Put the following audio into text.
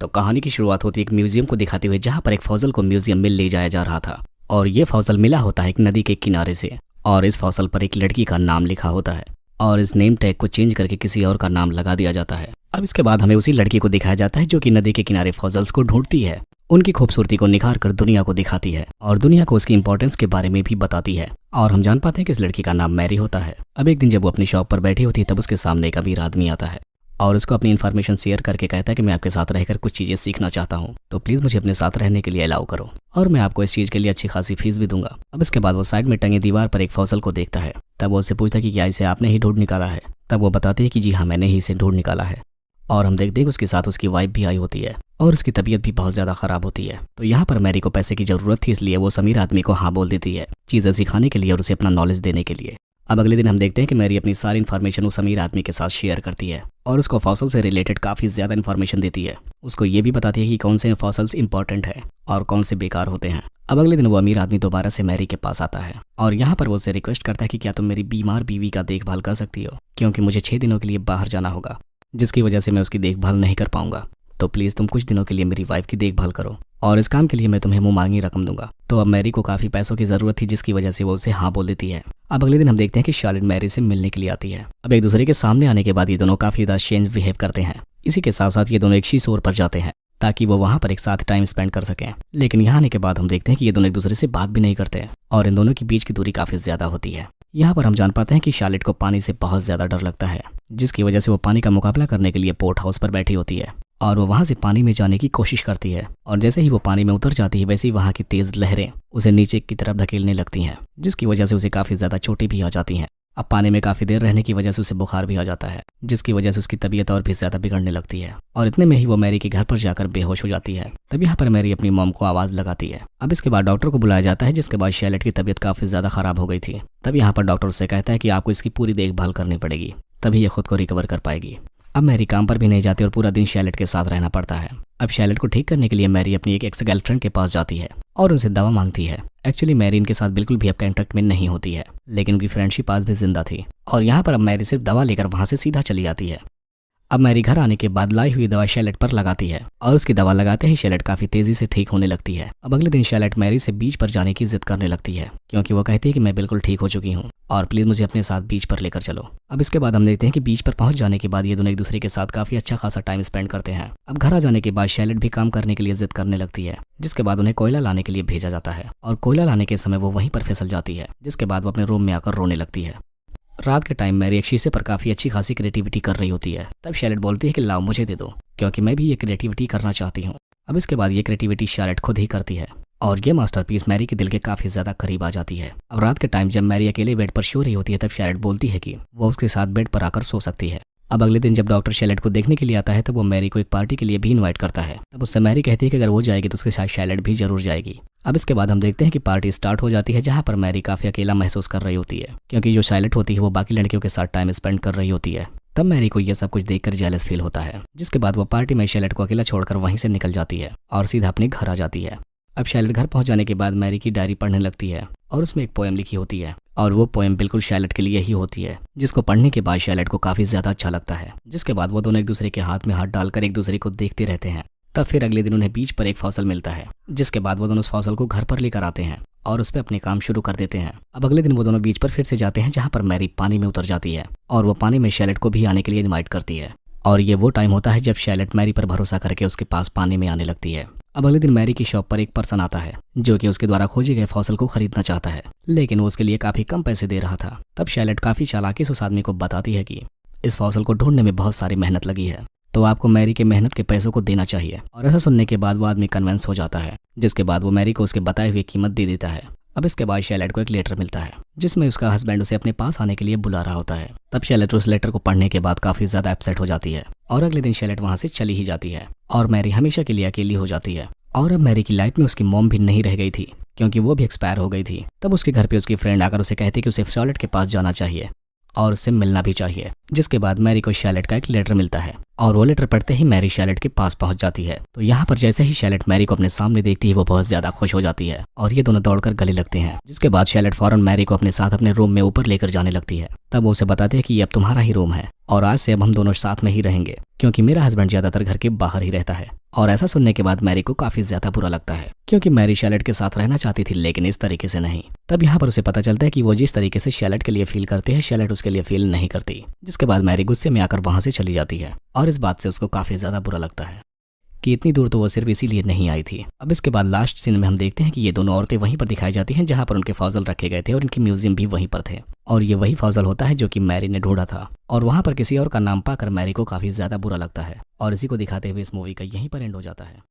तो कहानी की शुरुआत होती है एक म्यूजियम को दिखाते हुए, जहाँ पर एक फॉसिल को म्यूजियम में ले जाया जा रहा था। और ये फॉसिल मिला होता है एक नदी के किनारे से, और इस फॉसिल पर एक लड़की का नाम लिखा होता है और इस नेम टैग को चेंज करके किसी और का नाम लगा दिया जाता है। अब इसके बाद हमें उसी लड़की को दिखाया जाता है जो कि नदी के किनारे फॉसिल्स को ढूंढती है, उनकी खूबसूरती को निखार कर दुनिया को दिखाती है और दुनिया को उसकी इंपॉर्टेंस के बारे में भी बताती है। और हम जान पाते हैं कि इस लड़की का नाम मैरी होता है। अब एक दिन जब वो अपनी शॉप पर बैठी होती है, तब उसके सामने एक अमीर आदमी आता है और उसको अपनी इन्फॉर्मेशन शेयर करके कहता है कि मैं आपके साथ रहकर कुछ चीज़ें सीखना चाहता हूँ, तो प्लीज़ मुझे अपने साथ रहने के लिए अलाउ करो और मैं आपको इस चीज़ के लिए अच्छी खासी फीस भी दूंगा। अब इसके बाद वो साइड में टंगे दीवार पर एक फॉसिल को देखता है। तब वो उससे पूछता है कि क्या इसे आपने ही ढूंढ निकाला है। तब वो बताती है कि जी हाँ, मैंने ही इसे ढूंढ निकाला है। और हम देखते हैं उसके साथ उसकी वाइफ भी आई होती है और उसकी तबीयत भी बहुत ज़्यादा ख़राब होती है। तो यहाँ पर मैरी को पैसे की ज़रूरत थी, इसलिए वो अमीर आदमी को हाँ बोल देती है, चीज़ें सिखाने के लिए और उसे अपना नॉलेज देने के लिए। अब अगले दिन हम देखते हैं कि मैरी अपनी सारी इन्फॉर्मेशन उस अमीर आदमी के साथ शेयर करती है और उसको फॉसिल से रिलेटेड काफ़ी ज़्यादा इन्फॉर्मेशन देती है। उसको ये भी बताती है कि कौन से फॉसिल्स इंपॉर्टेंट है और कौन से बेकार होते हैं। अब अगले दिन वो अमीर आदमी दोबारा से मैरी के पास आता है और यहाँ पर वो उससे रिक्वेस्ट करता है कि क्या तुम मेरी बीमार बीवी का देखभाल कर सकती हो, क्योंकि मुझे 6 दिनों के लिए बाहर जाना होगा, जिसकी वजह से मैं उसकी देखभाल नहीं कर पाऊंगा। तो प्लीज़ तुम कुछ दिनों के लिए मेरी वाइफ की देखभाल करो और इस काम के लिए मैं तुम्हें मुँह मांगी रकम दूंगा। तो अब मैरी को काफ़ी पैसों की ज़रूरत थी, जिसकी वजह से वो उसे हाँ बोल देती है। अब अगले दिन हम देखते हैं कि शार्लेट मैरी से मिलने के लिए आती है। अब एक दूसरे के सामने आने के बाद ये दोनों काफ़ी ज़्यादा चेंज बिहेव करते हैं। इसी के साथ साथ ये दोनों एक शी शोर पर जाते हैं ताकि वो वहाँ पर एक साथ टाइम स्पेंड कर सकें। लेकिन यहाँ आने के बाद हम देखते हैं कि ये दोनों एक दूसरे से बात भी नहीं करते और इन दोनों के बीच की दूरी काफ़ी ज़्यादा होती है। यहाँ पर हम जान पाते हैं कि शार्लेट को पानी से बहुत ज़्यादा डर लगता है, जिसकी वजह से वो पानी का मुकाबला करने के लिए पोर्ट हाउस पर बैठी होती है और वो वहाँ से पानी में जाने की कोशिश करती है। और जैसे ही वो पानी में उतर जाती है, वैसे ही वहाँ की तेज़ लहरें उसे नीचे की तरफ धकेलने लगती हैं, जिसकी वजह से उसे काफ़ी ज़्यादा चोटें भी आ जाती हैं। अब पानी में काफ़ी देर रहने की वजह से उसे बुखार भी आ जाता है, जिसकी वजह से उसकी तबीयत और भी ज़्यादा बिगड़ने लगती है और इतने में ही वो मैरी के घर पर जाकर बेहोश हो जाती है। तब यहाँ पर मैरी अपनी मॉम को आवाज़ लगाती है। अब इसके बाद डॉक्टर को बुलाया जाता है, जिसके बाद शार्लेट की तबीयत काफ़ी ज़्यादा ख़राब हो गई थी। तब यहाँ पर डॉक्टर उससे कहता है कि आपको इसकी पूरी देखभाल करनी पड़ेगी, तभी ये खुद को रिकवर कर पाएगी। अब मैरी काम पर भी नहीं जाती और पूरा दिन शार्लेट के साथ रहना पड़ता है। अब शार्लेट को ठीक करने के लिए मैरी अपनी एक एक्स गर्लफ्रेंड के पास जाती है और उनसे दवा मांगती है। एक्चुअली मैरी इनके साथ बिल्कुल भी अब कॉन्टैक्ट में नहीं होती है, लेकिन उनकी फ्रेंडशिप आज भी जिंदा थी। और यहाँ पर अब मैरी सिर्फ दवा लेकर वहाँ से सीधा चली जाती है। अब मैरी घर आने के बाद लाई हुई दवा शार्लेट पर लगाती है और उसकी दवा लगाते ही शार्लेट काफ़ी तेज़ी से ठीक होने लगती है। अब अगले दिन शार्लेट मैरी से बीच पर जाने की जिद करने लगती है, क्योंकि वो कहती है कि मैं बिल्कुल ठीक हो चुकी हूँ और प्लीज़ मुझे अपने साथ बीच पर लेकर चलो। अब इसके बाद हम देखते हैं कि बीच पर पहुंच जाने के बाद ये दोनों एक दूसरे के साथ काफ़ी अच्छा खासा टाइम स्पेंड करते हैं। अब घर आ जाने के बाद शार्लेट भी काम करने के लिए जिद करने लगती है, जिसके बाद उन्हें कोयला लाने के लिए भेजा जाता है और कोयला लाने के समय वो वहीं पर फिसल जाती है, जिसके बाद वो अपने रूम में आकर रोने लगती है। रात के टाइम मैरी एक शीशे पर काफ़ी अच्छी खासी क्रिएटिविटी कर रही होती है। तब शार्लेट बोलती है कि लाओ मुझे दे दो, क्योंकि मैं भी ये क्रिएटिविटी करना चाहती हूँ। अब इसके बाद ये क्रिएटिविटी शार्लेट खुद ही करती है और ये मास्टरपीस मैरी के दिल के काफ़ी ज़्यादा करीब आ जाती है। अब रात के टाइम जब मैरी अकेले बेड पर सो रही होती है, तब शार्लेट बोलती है कि वो उसके साथ बेड पर आकर सो सकती है। अब अगले दिन जब डॉक्टर शार्लेट को देखने के लिए आता है, तब वो मैरी को एक पार्टी के लिए भी इनवाइट करता है। तब उससे मैरी कहती है कि अगर वो जाएगी तो उसके साथ शार्लेट भी जरूर जाएगी। अब इसके बाद हम देखते हैं कि पार्टी स्टार्ट हो जाती है, जहाँ पर मैरी काफ़ी अकेला महसूस कर रही होती है, क्योंकि जो शार्लेट होती है वो बाकी लड़कियों के साथ टाइम स्पेंड कर रही होती है। तब मैरी को यह सब कुछ देखकर जेलस फील होता है, जिसके बाद वो पार्टी में शार्लेट को अकेला छोड़कर वहीं से निकल जाती है और सीधा अपने घर आ जाती है। अब शार्लेट घर पहुंच जाने के बाद मैरी की डायरी पढ़ने लगती है और उसमें एक पोएम लिखी होती है और वो पोएम बिल्कुल शार्लेट के लिए ही होती है, जिसको पढ़ने के बाद शार्लेट को काफ़ी ज़्यादा अच्छा लगता है। जिसके बाद वो दोनों एक दूसरे के हाथ में हाथ डालकर एक दूसरे को देखते रहते हैं। तब फिर अगले दिन उन्हें बीच पर एक फॉसिल मिलता है, जिसके बाद वो दोनों उस फॉसिल को घर पर लेकर आते हैं और उस पर अपने काम शुरू कर देते हैं। अब अगले दिन वो दोनों बीच पर फिर से जाते हैं, जहाँ पर मैरी पानी में उतर जाती है और वो पानी में शार्लेट को भी आने के लिए इनवाइट करती है। और ये वो टाइम होता है जब शार्लेट मैरी पर भरोसा करके उसके पास पानी में आने लगती है। अब अगले दिन मैरी की शॉप पर एक पर्सन आता है, जो कि उसके द्वारा खोजे गए फॉसिल को खरीदना चाहता है, लेकिन वो उसके लिए काफ़ी कम पैसे दे रहा था। तब शार्लेट काफ़ी चालाकी से उस आदमी को बताती है कि इस फॉसिल को ढूंढने में बहुत सारी मेहनत लगी है, तो आपको मैरी के मेहनत के पैसों को देना चाहिए। और ऐसा सुनने के बाद वो आदमी कन्विंस हो जाता है, जिसके बाद वो मैरी को उसके बताए हुए कीमत दे देता है। अब इसके बाद शार्लेट को एक लेटर मिलता है, जिसमें उसका हस्बैंड उसे अपने पास आने के लिए बुला रहा होता है। तब शार्लेट उस लेटर को पढ़ने के बाद काफ़ी ज़्यादा अपसेट हो जाती है और अगले दिन शार्लेट वहाँ से चली ही जाती है और मैरी हमेशा के लिए अकेली हो जाती है। और अब मैरी की लाइफ में उसकी मॉम भी नहीं रह गई थी, क्योंकि वो भी एक्सपायर हो गई थी। तब उसके घर पे उसकी फ्रेंड आकर उसे कहती कि उसे शार्लेट के पास जाना चाहिए और उससे मिलना भी चाहिए। जिसके बाद मैरी को शार्लेट का एक लेटर मिलता है और वो लेटर पढ़ते ही मैरी शैलेट के पास पहुंच जाती है। तो यहाँ पर जैसे ही शैलेट मैरी को अपने सामने देखती है वो बहुत ज्यादा खुश हो जाती है और ये दोनों दौड़कर गले लगते हैं। जिसके बाद शैलेट फौरन मैरी को अपने साथ अपने रूम में ऊपर लेकर जाने लगती है। तब वो उसे बताते हैं कि ये अब तुम्हारा ही रूम है और आज से अब हम दोनों साथ में ही रहेंगे, क्योंकि मेरा हस्बैंड ज्यादातर घर के बाहर ही रहता है। और ऐसा सुनने के बाद मैरी को काफी ज्यादा बुरा लगता है, क्योंकि मैरी शैलेट के साथ रहना चाहती थी लेकिन इस तरीके से नहीं। तब यहाँ पर उसे पता चलता है कि वो जिस तरीके से शैलेट के लिए फील करते हैं शैलेट उसके लिए फील नहीं करती। जिसके बाद मैरी गुस्से में आकर वहां से चली जाती है और इस बात से उसको काफी ज्यादा बुरा लगता है कि इतनी दूर तो वो सिर्फ इसीलिए नहीं आई थी। अब इसके बाद लास्ट सीन में हम देखते हैं कि ये दोनों औरतें वहीं पर दिखाई जाती हैं जहां पर उनके फौजल रखे गए थे और इनके म्यूजियम भी वहीं पर थे। और ये वही फौजल होता है जो कि मैरी ने ढूंढा था और वहां पर किसी और का नाम पाकर मैरी को काफी ज्यादा बुरा लगता है। और इसी को दिखाते हुए इस मूवी का यहीं पर एंड हो जाता है।